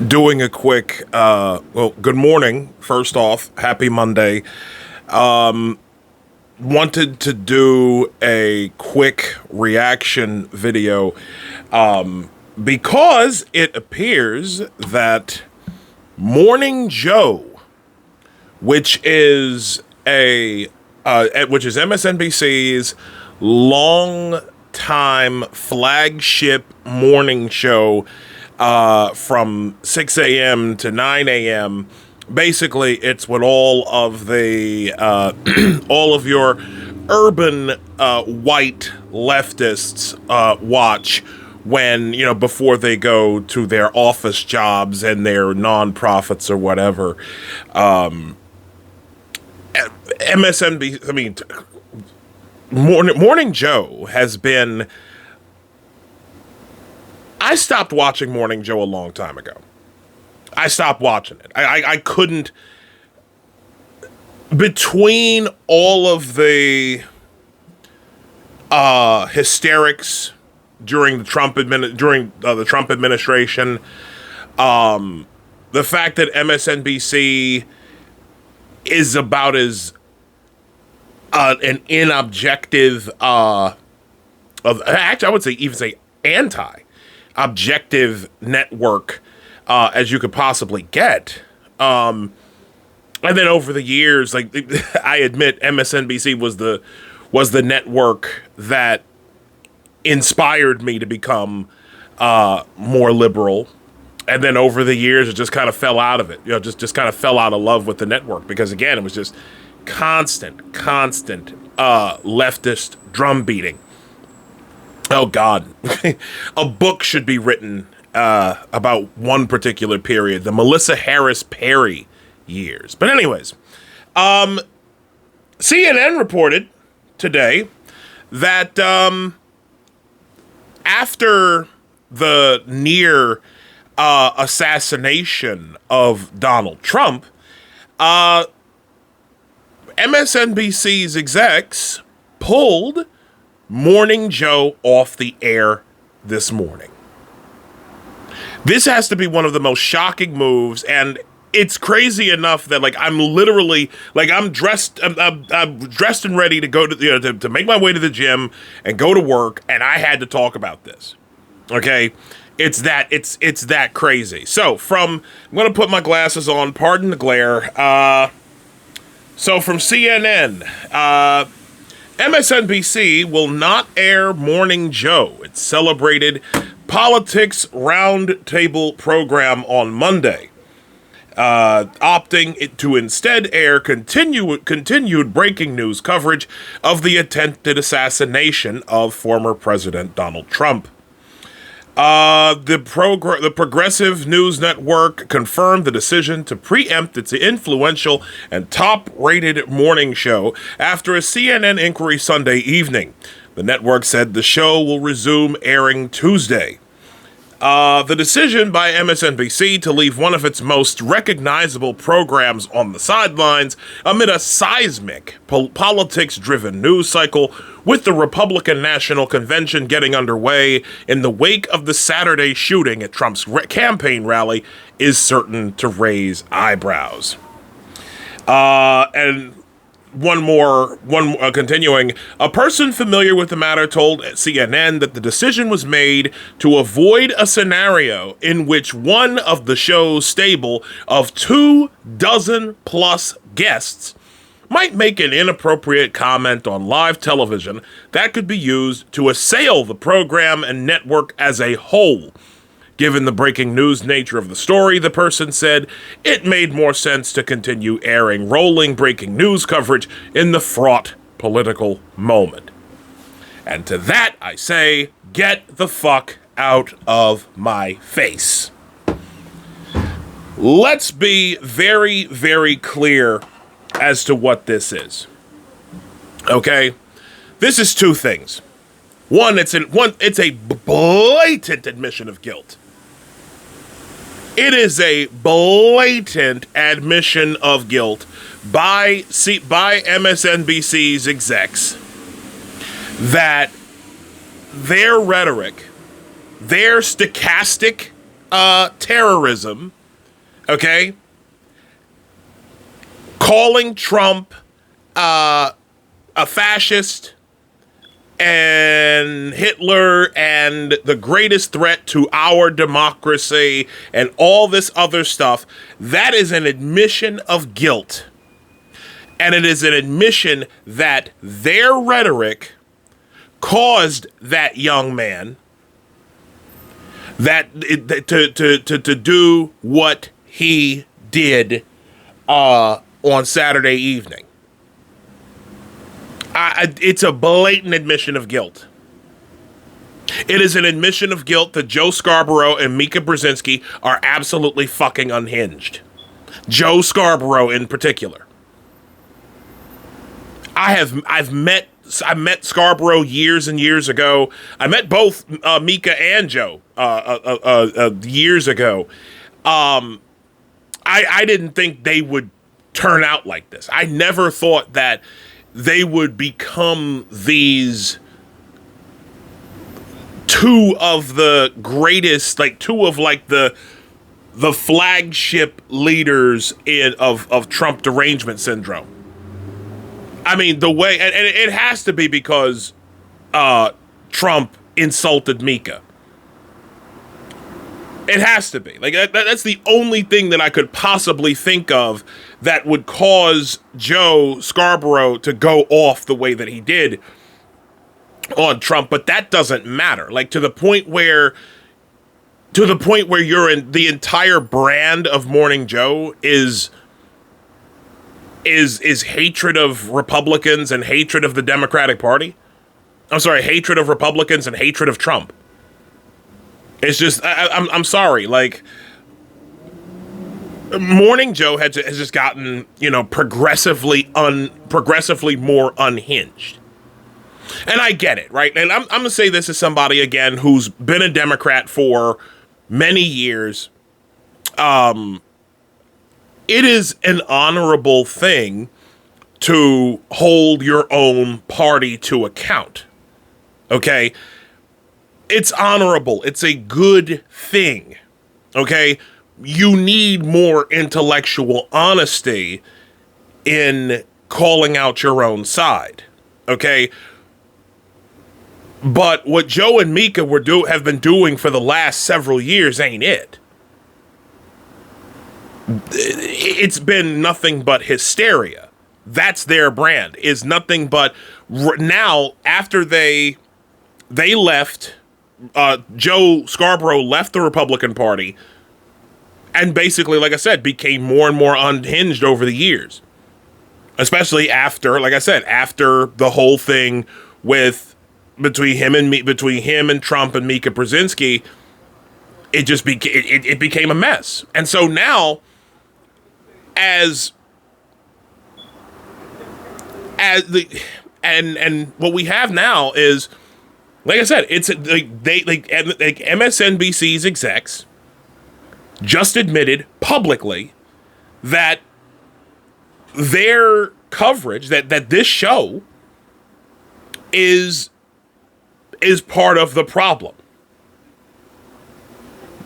Doing a quick, good morning. First off, happy Monday. Wanted to do a quick reaction video because it appears that Morning Joe, which is MSNBC's long time flagship morning show from 6 a.m. to 9 a.m. Basically, it's what all of the all of your urban white leftists watch when, before they go to their office jobs and their nonprofits or whatever. MSNBC, Morning Joe has been. I stopped watching Morning Joe a long time ago. I stopped watching it. I couldn't. Between all of the hysterics during the Trump administration, the fact that MSNBC is about as an inobjective, actually, I would say anti-objective network as you could possibly get. And then over the years, like I admit, MSNBC was the network that inspired me to become more liberal. And then over the years, it just kind of fell out of it. Just kind of fell out of love with the network because, again, it was just constant leftist drum beating. Oh, God. A book should be written about one particular period, the Melissa Harris Perry years. But anyways, CNN reported today that after the near assassination of Donald Trump, MSNBC's execs pulled Morning Joe off the air this morning. This has to be one of the most shocking moves, and it's crazy enough that I'm literally I'm dressed and ready to go to to make my way to the gym and go to work, and I had to talk about this. Okay, it's that crazy. So I'm gonna put my glasses on. Pardon the glare. So from CNN, MSNBC will not air Morning Joe, its celebrated politics roundtable program on Monday, opting to instead air continued breaking news coverage of the attempted assassination of former President Donald Trump. The Progressive News Network confirmed the decision to preempt its influential and top-rated morning show after a CNN inquiry Sunday evening. The network said the show will resume airing Tuesday. The decision by MSNBC to leave one of its most recognizable programs on the sidelines amid a seismic politics-driven news cycle, with the Republican National Convention getting underway in the wake of the Saturday shooting at Trump's campaign rally, is certain to raise eyebrows. And continuing, a person familiar with the matter told CNN that the decision was made to avoid a scenario in which one of the show's stable of 24+ guests might make an inappropriate comment on live television that could be used to assail the program and network as a whole. Given the breaking news nature of the story, the person said, it made more sense to continue airing rolling breaking news coverage in the fraught political moment. And to that I say, get the fuck out of my face. Let's be very, very clear as to what this is. Okay? This is two things. One, it's a blatant admission of guilt. It is a blatant admission of guilt by MSNBC's execs that their rhetoric, their stochastic terrorism, okay? Calling Trump a fascist and Hitler and the greatest threat to our democracy and all this other stuff, that is an admission of guilt. And it is an admission that their rhetoric caused that young man to do what he did on Saturday evening. It's a blatant admission of guilt. It is an admission of guilt that Joe Scarborough and Mika Brzezinski are absolutely fucking unhinged. Joe Scarborough in particular. I met Scarborough years and years ago. I met both Mika and Joe years ago. I didn't think they would turn out like this. I never thought that they would become these two of the greatest, like two of like the flagship leaders of Trump derangement syndrome. I mean, the way, and it has to be because Trump insulted Mika. It has to be. Like, that's the only thing that I could possibly think of that would cause Joe Scarborough to go off the way that he did on Trump. But that doesn't matter. Like, to the point where you're in the entire brand of Morning Joe is hatred of Republicans and hatred of the Democratic Party. I'm sorry, hatred of Republicans and hatred of Trump. It's just, I'm sorry, like, Morning Joe has just gotten, progressively more unhinged. And I get it, right? And I'm going to say this as somebody, again, who's been a Democrat for many years. It is an honorable thing to hold your own party to account. Okay? It's honorable. It's a good thing. Okay? You need more intellectual honesty in calling out your own side. Okay? But what Joe and Mika have been doing for the last several years ain't it. It's been nothing but hysteria. That's their brand, is nothing but now after they left, Joe Scarborough left the Republican Party and basically, like I said, became more and more unhinged over the years. Especially after, like I said, after the whole thing between him and Trump and Mika Brzezinski, it just became a mess. And so now, and what we have now is, like I said, it's like MSNBC's execs just admitted publicly that their coverage, that this show is part of the problem.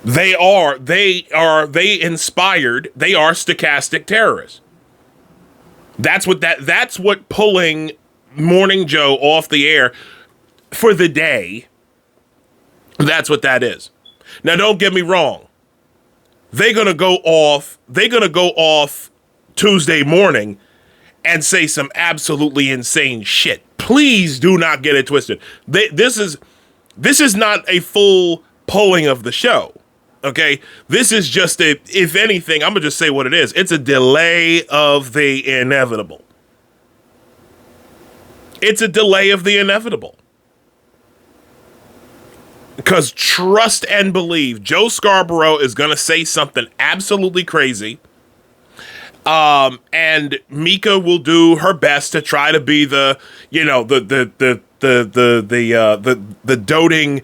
They are stochastic terrorists. That's what pulling Morning Joe off the air for the day. That's what that is. Now, don't get me wrong. They're gonna go off Tuesday morning and say some absolutely insane shit. Please do not get it twisted. This is not a full pulling of the show. Okay, this is just if anything, I'm gonna just say what it is. It's a delay of the inevitable. It's a delay of the inevitable. Because trust and believe, Joe Scarborough is gonna say something absolutely crazy. And Mika will do her best to try to be the doting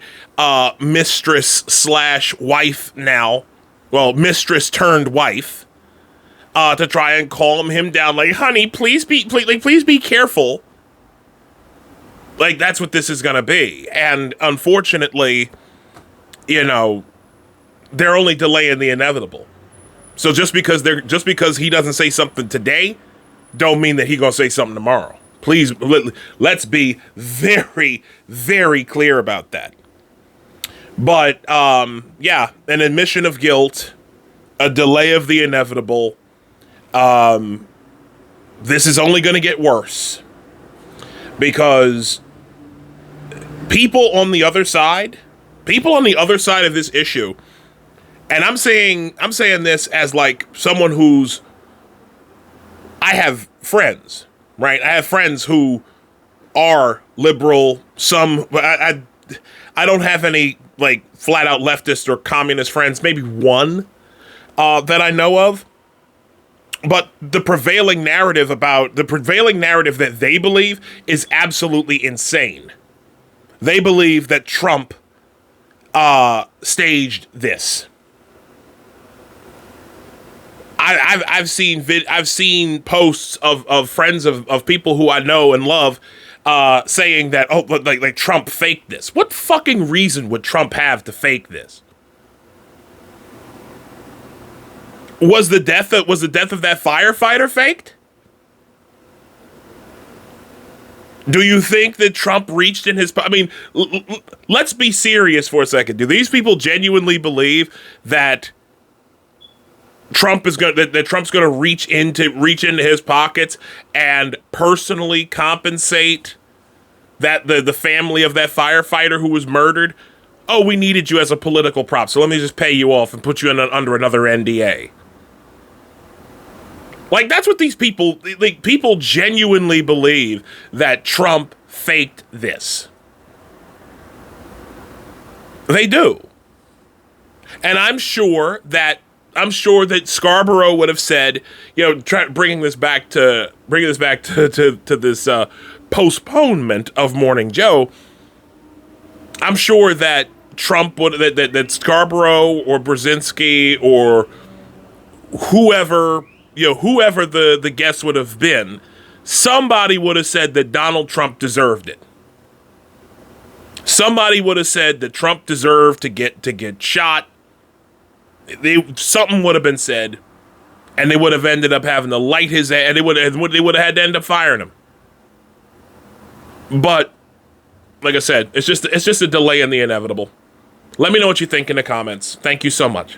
mistress / wife now. Well, mistress turned wife. To try and calm him down, like, honey, please be careful. Like, that's what this is gonna be. And unfortunately, they're only delaying the inevitable. So just because he doesn't say something today, don't mean that he's gonna say something tomorrow. Please, let's be very, very clear about that. But yeah, an admission of guilt, a delay of the inevitable. This is only going to get worse because people on the other side of this issue, and I'm saying this as like someone I have friends, right? I have friends who are liberal. I don't have any like flat out leftist or communist friends, maybe one that I know of. But the prevailing narrative that they believe is absolutely insane. They believe that Trump staged this. I've seen posts of friends of people who I know and love saying that like Trump faked this. What fucking reason would Trump have to fake this? Was the death of that firefighter faked? Do you think that Trump reached in his... I mean, let's be serious for a second. Do these people genuinely believe that Trump's going to reach into his pockets and personally compensate the family of that firefighter who was murdered? Oh, we needed you as a political prop, so let me just pay you off and put you under another NDA. Like, that's what these people, like, people genuinely believe that Trump faked this. They do. And I'm sure that Scarborough would have said, bringing this back to this postponement of Morning Joe. I'm sure that Trump would that Scarborough or Brzezinski or whoever the guest would have been, somebody would have said that Donald Trump deserved it. Somebody would have said that Trump deserved to get shot. Something would have been said, and they would have ended up having to light his ass, and they would have had to end up firing him. But like I said, it's just a delay in the inevitable. Let me know what you think in the comments. Thank you so much.